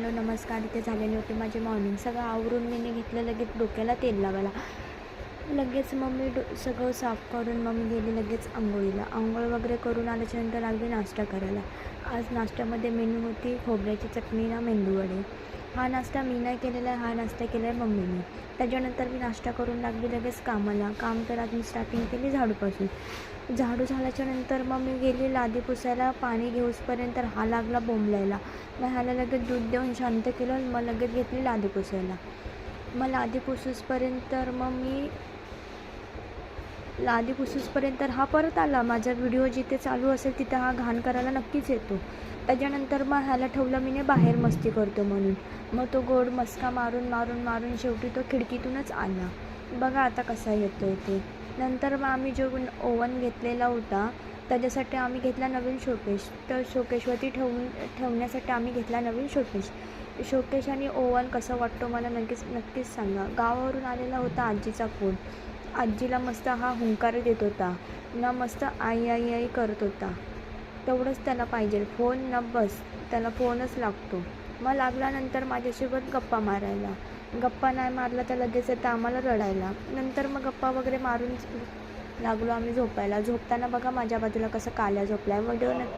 Hello नमस्कार. इथे झालेले होते माझे मॉर्निंग. सगळं आवरून मी घेतलं, लगेच डोक्याला तेल लावायला. लगेच मम्मी सगळं साफ करून मम्मी गेली लगेच आंघोळीला. आंघोळ वगैरे करून आल्याच्यानंतर लागली नाश्ता करायला. आज नाश्त्यामध्ये मेनू होती खोबऱ्याची चटणी ना मेंदूवडे. हा नाश्ता मी नाही केलेला आहे, हा नाश्ता केला आहे मम्मीने. त्याच्यानंतर मी नाश्ता करून लागली लगेच कामाला. काम तर आज मी स्टार्टिंग केली झाडूपासून. झाडू झाल्याच्यानंतर मग मी गेली लादी पुसायला. पाणी घेऊसपर्यंत हा लागला बोंबलायला. मग ह्याला लगेच दूध देऊन शांत केलं. मग लगेच घेतली लादी पुसायला. मग लादी पुसूसपर्यंत मग मी लादी पुसूसपर्यंत हा परत आला. माझा व्हिडिओ जिथे चालू असेल तिथं हा घाण करायला नक्कीच येतो. त्याच्यानंतर मग ह्याला ठेवलं मी बाहेर मस्ती करतो म्हणून. मग तो गोड मस्का मारून मारून मारून शेवटी तो खिडकीतूनच आला. बघा आता कसा येतो ते. नंतर मग आम्ही जो ओव्हन घेतलेला होता त्याच्यासाठी आम्ही घेतला नवीन शोकेश. तर शोकेशवरती ठेवण्यासाठी आम्ही घेतला नवीन शोकेश. शोकेश आणि ओव्हन कसं वाटतो मला नक्कीच सांगा. गावावरून आलेला होता आजीचा फोन. आजीला मस्त हा हुंकार देत होता ना, मस्त आई आई आई करत होता. तेवढंच त्याला पाहिजे फोन ना, बस त्याला फोनच लागतो. मग लागल्यानंतर माझ्यासोबत गप्पा मारायला. गप्पा नाही मारला तर लगेच येतं आम्हाला रडायला. नंतर मग गप्पा वगैरे मारून लागलो आम्ही झोपायला. झोपताना बघा माझ्या बाजूला कसं काल्या झोपला आहे. व्हिडिओ